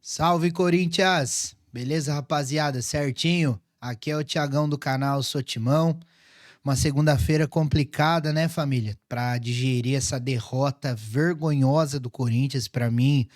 Salve, Corinthians! Beleza, rapaziada? Certinho? Aqui é o Thiagão do canal Sou Timão. Uma segunda-feira complicada, né, família? Pra digerir essa derrota vergonhosa do Corinthians, pra mim,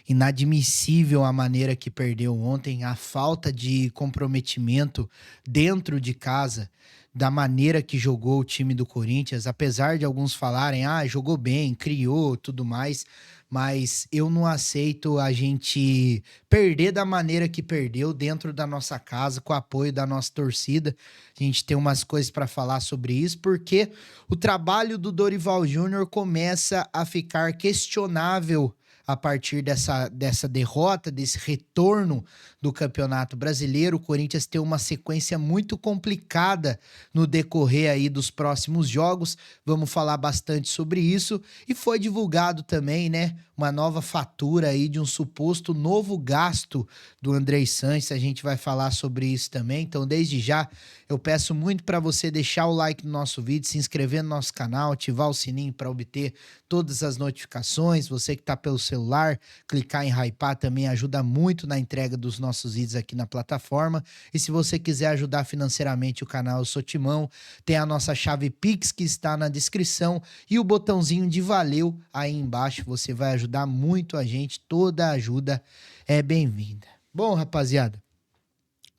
inadmissível a maneira que perdeu ontem, a falta de comprometimento dentro de casa, da maneira que jogou o time do Corinthians, apesar de alguns falarem, jogou bem, criou, tudo mais, mas eu não aceito a gente perder da maneira que perdeu dentro da nossa casa, com o apoio da nossa torcida. A gente tem umas coisas para falar sobre isso, porque o trabalho do Dorival Júnior começa a ficar questionável a partir dessa derrota, desse retorno do Campeonato Brasileiro. O Corinthians tem uma sequência muito complicada no decorrer aí dos próximos jogos. Vamos falar bastante sobre isso. E foi divulgado também, né, uma nova fatura aí de um suposto novo gasto do Andrei Sanches. A gente vai falar sobre isso também. Então, desde já, eu peço muito para você deixar o like no nosso vídeo, se inscrever no nosso canal, ativar o sininho para obter todas as notificações. Você que está pelo celular, clicar em hypar também ajuda muito na entrega dos nossos vídeos aqui na plataforma. E se você quiser ajudar financeiramente o canal Eu Sou Timão, tem a nossa chave Pix que está na descrição e o botãozinho de valeu aí embaixo. Você vai ajudar muito a gente, toda ajuda é bem-vinda. Bom, rapaziada,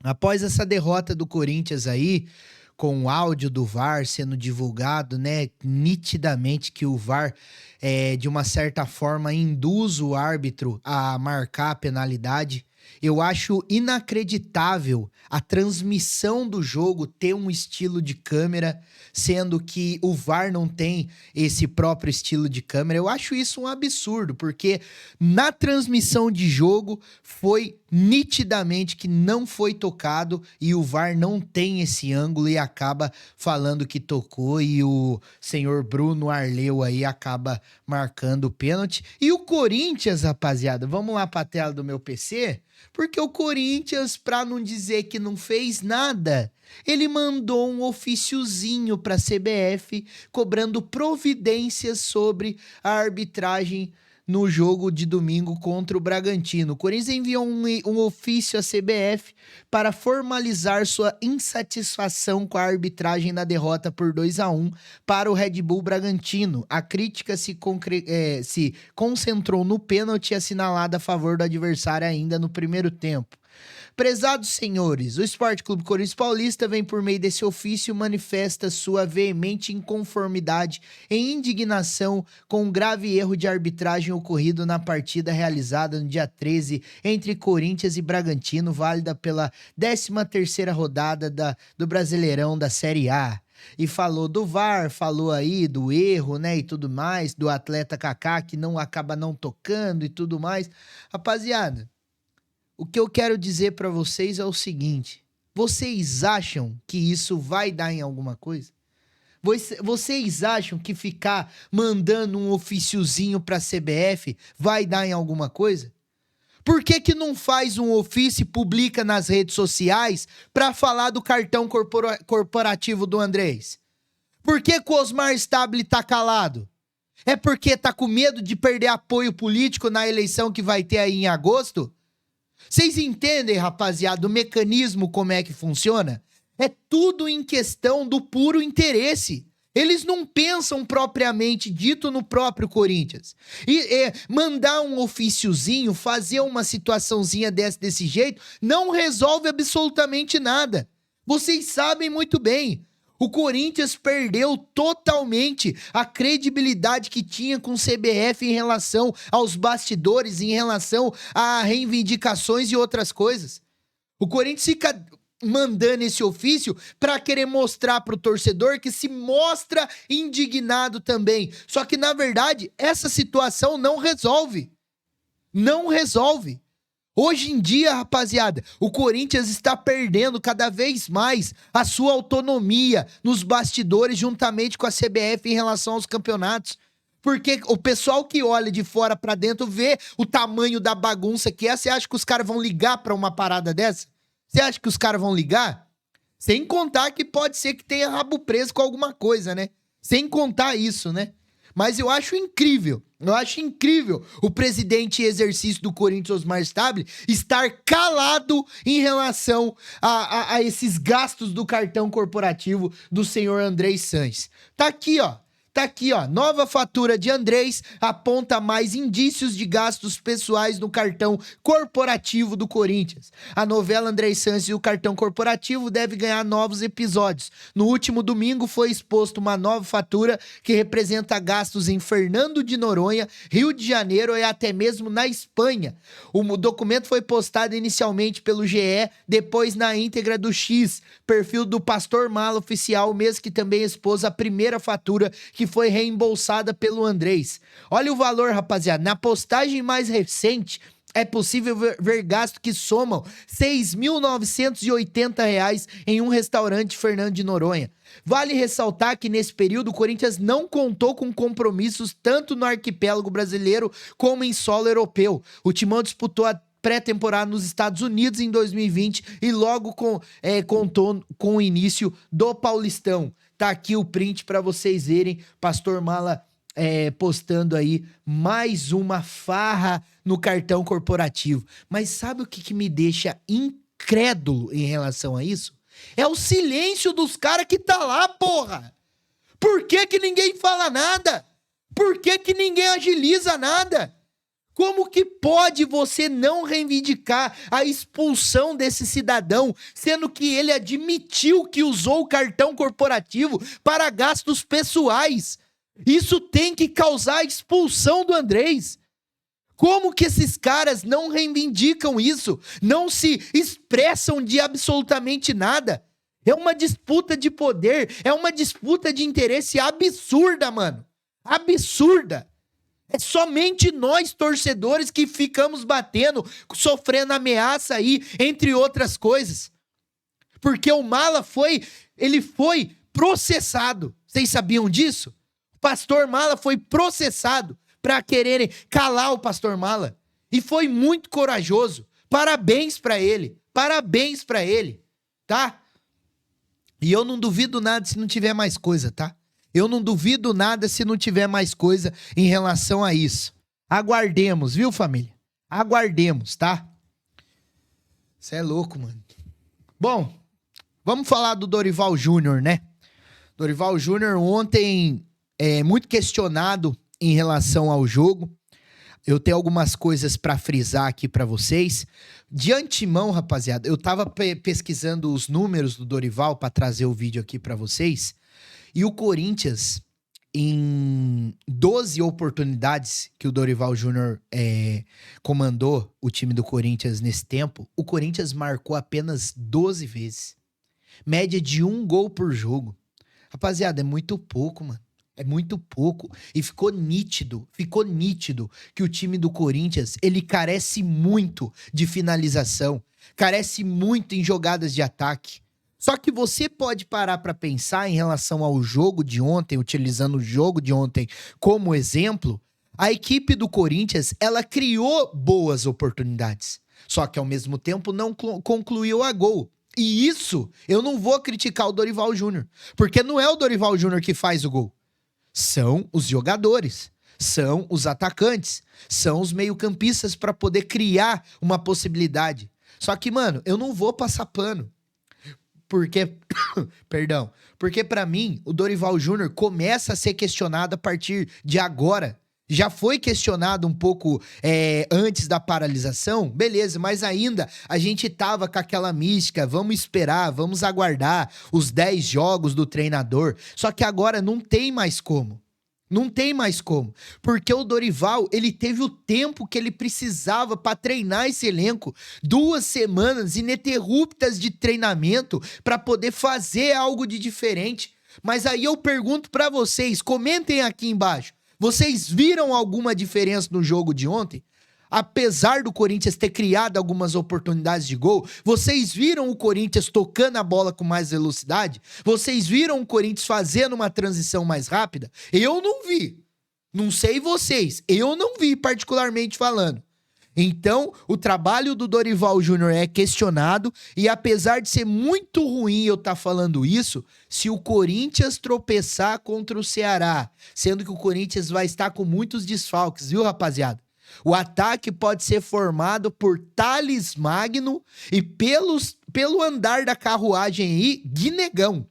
após essa derrota do Corinthians aí, com o áudio do VAR sendo divulgado, né, nitidamente que o VAR, de uma certa forma, induz o árbitro a marcar a penalidade. Eu acho inacreditável a transmissão do jogo ter um estilo de câmera, sendo que o VAR não tem esse próprio estilo de câmera. Eu acho isso um absurdo, porque na transmissão de jogo foi nitidamente que não foi tocado e o VAR não tem esse ângulo e acaba falando que tocou, e o senhor Bruno Arleu aí acaba marcando o pênalti. E o Corinthians, rapaziada, vamos lá pra tela do meu PC, porque o Corinthians, pra não dizer que não fez nada, ele mandou um ofíciozinho pra CBF cobrando providências sobre a arbitragem no jogo de domingo contra o Bragantino. O Corinthians enviou um ofício à CBF para formalizar sua insatisfação com a arbitragem na derrota por 2-1 para o Red Bull Bragantino. A crítica se concentrou no pênalti assinalado a favor do adversário ainda no primeiro tempo. Prezados senhores, o Sport Clube Corinthians Paulista vem por meio desse ofício manifesta sua veemente inconformidade e indignação com o grave erro de arbitragem ocorrido na partida realizada no dia 13 entre Corinthians e Bragantino, válida pela 13ª rodada do Brasileirão da Série A. E falou do VAR, falou aí do erro, né, e tudo mais, do atleta Kaká que não acaba não tocando e tudo mais. Rapaziada, o que eu quero dizer pra vocês é o seguinte: vocês acham que isso vai dar em alguma coisa? Vocês acham que ficar mandando um ofíciozinho pra CBF vai dar em alguma coisa? Por que que não faz um ofício e publica nas redes sociais pra falar do cartão corporativo do Andrés? Por que que o Osmar Stabile tá calado? É porque tá com medo de perder apoio político na eleição que vai ter aí em agosto? Vocês entendem, rapaziada, o mecanismo, como é que funciona? É tudo em questão do puro interesse. Eles não pensam propriamente dito no próprio Corinthians. E mandar um ofíciozinho, fazer uma situaçãozinha desse jeito, não resolve absolutamente nada. Vocês sabem muito bem. O Corinthians perdeu totalmente a credibilidade que tinha com o CBF em relação aos bastidores, em relação a reivindicações e outras coisas. O Corinthians fica mandando esse ofício para querer mostrar pro torcedor que se mostra indignado também. Só que, na verdade, essa situação não resolve. Não resolve. Hoje em dia, rapaziada, o Corinthians está perdendo cada vez mais a sua autonomia nos bastidores juntamente com a CBF em relação aos campeonatos. Porque o pessoal que olha de fora pra dentro vê o tamanho da bagunça que é. Você acha que os caras vão ligar pra uma parada dessa? Você acha que os caras vão ligar? Sem contar que pode ser que tenha rabo preso com alguma coisa, né? Sem contar isso, né? Mas eu acho incrível Eu acho incrível o presidente em exercício do Corinthians, Osmar Stabile, estar calado em relação a esses gastos do cartão corporativo do senhor Andrés Sanches. Tá aqui, ó. Nova fatura de Andrés aponta mais indícios de gastos pessoais no cartão corporativo do Corinthians. A novela Andrés Sanches e o cartão corporativo deve ganhar novos episódios. No último domingo foi exposto uma nova fatura que representa gastos em Fernando de Noronha, Rio de Janeiro e até mesmo na Espanha. O documento foi postado inicialmente pelo GE, depois na íntegra do X, perfil do Pastor Mala Oficial, o mesmo que também expôs a primeira fatura que foi reembolsada pelo Andrés. Olha o valor, rapaziada. Na postagem mais recente, é possível ver gastos que somam R$ 6.980 em um restaurante Fernando de Noronha. Vale ressaltar que nesse período o Corinthians não contou com compromissos tanto no arquipélago brasileiro como em solo europeu. O Timão disputou a pré-temporada nos Estados Unidos em 2020 e logo contou com o início do Paulistão. Tá aqui o print para vocês verem, Pastor Mala postando aí mais uma farra no cartão corporativo. Mas sabe o que me deixa incrédulo em relação a isso? É o silêncio dos caras que tá lá, porra! Por que ninguém fala nada? Por que ninguém agiliza nada? Como que pode você não reivindicar a expulsão desse cidadão, sendo que ele admitiu que usou o cartão corporativo para gastos pessoais? Isso tem que causar a expulsão do Andrés. Como que esses caras não reivindicam isso? Não se expressam de absolutamente nada? É uma disputa de poder, é uma disputa de interesse absurda, mano. Absurda. É somente nós, torcedores, que ficamos batendo, sofrendo ameaça aí, entre outras coisas. Porque o Mala foi processado. Vocês sabiam disso? O Pastor Mala foi processado para quererem calar o Pastor Mala. E foi muito corajoso. Parabéns para ele. Parabéns para ele. Tá? E eu não duvido nada se não tiver mais coisa, tá? Eu não duvido nada se não tiver mais coisa em relação a isso. Aguardemos, viu, família? Aguardemos, tá? Você é louco, mano. Bom, vamos falar do Dorival Júnior, né? Dorival Júnior ontem muito questionado em relação ao jogo. Eu tenho algumas coisas pra frisar aqui pra vocês. De antemão, rapaziada, eu tava pesquisando os números do Dorival pra trazer o vídeo aqui pra vocês. E o Corinthians, em 12 oportunidades que o Dorival Júnior comandou o time do Corinthians nesse tempo, o Corinthians marcou apenas 12 vezes. Média de 1 gol por jogo. Rapaziada, é muito pouco, mano. É muito pouco. E ficou nítido que o time do Corinthians, ele carece muito de finalização, carece muito em jogadas de ataque. Só que você pode parar para pensar em relação ao jogo de ontem, utilizando o jogo de ontem como exemplo, a equipe do Corinthians, ela criou boas oportunidades, só que ao mesmo tempo não concluiu a gol. E isso, eu não vou criticar o Dorival Júnior, porque não é o Dorival Júnior que faz o gol. São os jogadores, são os atacantes, são os meio-campistas para poder criar uma possibilidade. Só que, mano, eu não vou passar pano. Porque, porque pra mim, o Dorival Júnior começa a ser questionado a partir de agora. Já foi questionado um pouco antes da paralisação, beleza, mas ainda a gente tava com aquela mística, vamos esperar, vamos aguardar os 10 jogos do treinador. Só que agora não tem mais como. Não tem mais como, porque o Dorival, ele teve o tempo que ele precisava para treinar esse elenco, 2 semanas ininterruptas de treinamento para poder fazer algo de diferente. Mas aí eu pergunto para vocês, comentem aqui embaixo, vocês viram alguma diferença no jogo de ontem? Apesar do Corinthians ter criado algumas oportunidades de gol, vocês viram o Corinthians tocando a bola com mais velocidade? Vocês viram o Corinthians fazendo uma transição mais rápida? Eu não vi. Não sei vocês, eu não vi particularmente falando. Então, o trabalho do Dorival Júnior é questionado e apesar de ser muito ruim eu estar falando isso, se o Corinthians tropeçar contra o Ceará, sendo que o Corinthians vai estar com muitos desfalques, viu, rapaziada? O ataque pode ser formado por Thales Magno e pelo andar da carruagem aí, Guinegão.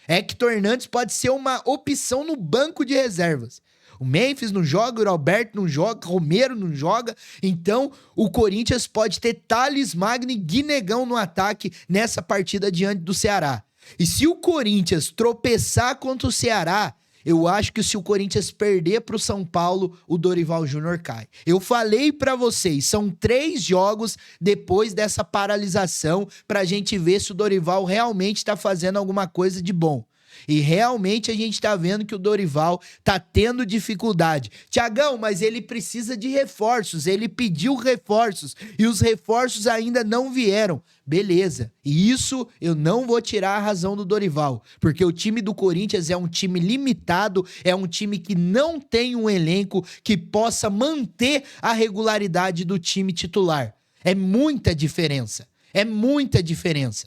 Hector Hernandes pode ser uma opção no banco de reservas. O Memphis não joga, o Alberto não joga, Romero não joga. Então, o Corinthians pode ter Thales Magno e Guinegão no ataque nessa partida diante do Ceará. E se o Corinthians tropeçar contra o Ceará, eu acho que se o Corinthians perder para o São Paulo, o Dorival Júnior cai. Eu falei para vocês, são 3 jogos depois dessa paralisação pra gente ver se o Dorival realmente tá fazendo alguma coisa de bom. E realmente a gente tá vendo que o Dorival tá tendo dificuldade. Tiagão, mas ele precisa de reforços, ele pediu reforços e os reforços ainda não vieram. Beleza, e isso eu não vou tirar a razão do Dorival, porque o time do Corinthians é um time limitado, é um time que não tem um elenco que possa manter a regularidade do time titular. É muita diferença, é muita diferença.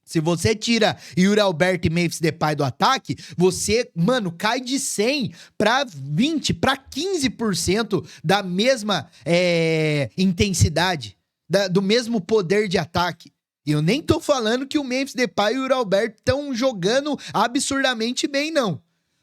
Se você tira Yuri Alberto e Memphis Depay do ataque, você, mano, cai de 100 para 20, para 15% da mesma intensidade, do mesmo poder de ataque. E eu nem tô falando que o Memphis Depay e o Yuri Alberto estão jogando absurdamente bem, não.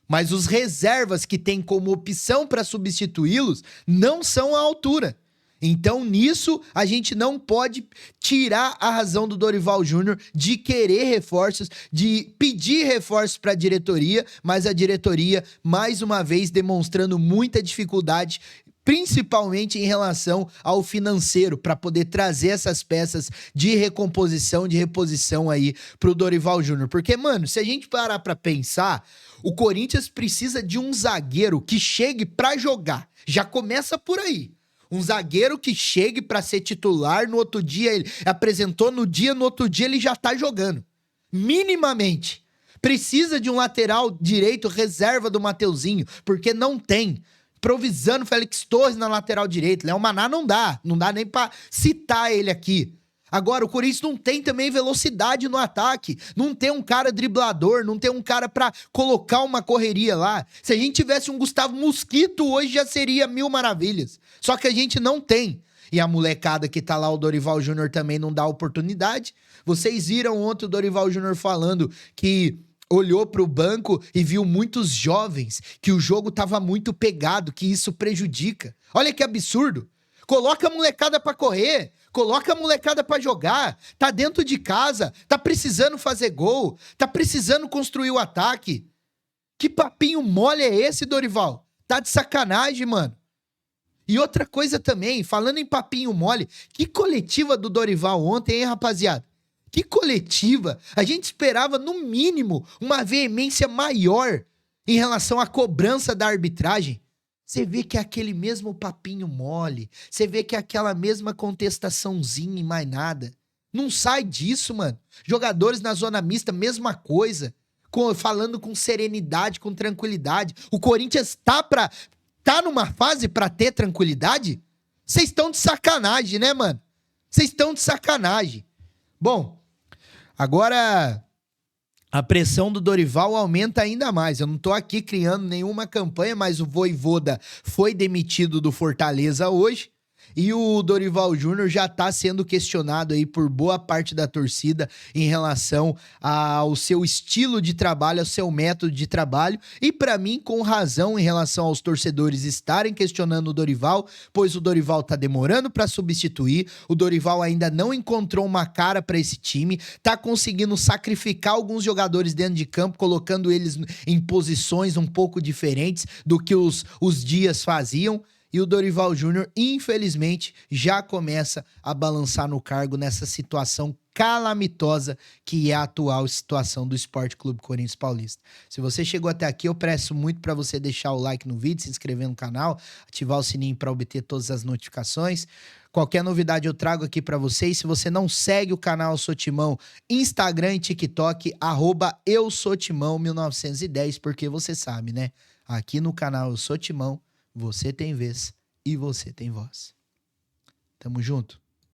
Mas os reservas que tem como opção para substituí-los não são à altura. Então, nisso, a gente não pode tirar a razão do Dorival Júnior de querer reforços, de pedir reforços para a diretoria, mas a diretoria, mais uma vez, demonstrando muita dificuldade, principalmente em relação ao financeiro, para poder trazer essas peças de recomposição, de reposição aí pro Dorival Júnior. Porque, mano, se a gente parar para pensar, o Corinthians precisa de um zagueiro que chegue para jogar. Já começa por aí. Um zagueiro que chegue pra ser titular, no outro dia ele apresentou no outro dia ele já tá jogando. Minimamente. Precisa de um lateral direito reserva do Mateuzinho, porque não tem. Improvisando Félix Torres na lateral direita. Léo Maná não dá nem pra citar ele aqui. Agora, o Corinthians não tem também velocidade no ataque, não tem um cara driblador, não tem um cara pra colocar uma correria lá. Se a gente tivesse um Gustavo Mosquito, hoje já seria mil maravilhas. Só que a gente não tem. E a molecada que tá lá, o Dorival Júnior também não dá oportunidade. Vocês viram ontem o Dorival Júnior falando que olhou pro banco e viu muitos jovens, que o jogo tava muito pegado, que isso prejudica. Olha que absurdo. Coloca a molecada pra correr. Coloca a molecada pra jogar, tá dentro de casa, tá precisando fazer gol, tá precisando construir o ataque. Que papinho mole é esse, Dorival? Tá de sacanagem, mano. E outra coisa também, falando em papinho mole, que coletiva do Dorival ontem, hein, rapaziada? Que coletiva! A gente esperava, no mínimo, uma veemência maior em relação à cobrança da arbitragem. Você vê que é aquele mesmo papinho mole. Você vê que é aquela mesma contestaçãozinha e mais nada. Não sai disso, mano. Jogadores na zona mista, mesma coisa. Falando com serenidade, com tranquilidade. O Corinthians tá numa fase pra ter tranquilidade? Vocês estão de sacanagem, né, mano? Vocês estão de sacanagem. Bom, agora a pressão do Dorival aumenta ainda mais. Eu não tô aqui criando nenhuma campanha, mas o Vojvoda foi demitido do Fortaleza hoje. E o Dorival Júnior já tá sendo questionado aí por boa parte da torcida em relação ao seu estilo de trabalho, ao seu método de trabalho. E pra mim, com razão em relação aos torcedores estarem questionando o Dorival, pois o Dorival tá demorando pra substituir, o Dorival ainda não encontrou uma cara pra esse time, tá conseguindo sacrificar alguns jogadores dentro de campo, colocando eles em posições um pouco diferentes do que os Dias faziam. E o Dorival Júnior, infelizmente, já começa a balançar no cargo nessa situação calamitosa que é a atual situação do Sport Clube Corinthians Paulista. Se você chegou até aqui, eu peço muito para você deixar o like no vídeo, se inscrever no canal, ativar o sininho para obter todas as notificações. Qualquer novidade eu trago aqui para vocês. Se você não segue o canal Eu Sou Timão, Instagram e TikTok, @EuSouTimão1910, porque você sabe, né? Aqui no canal Eu Sou Timão, você tem vez e você tem voz. Tamo junto.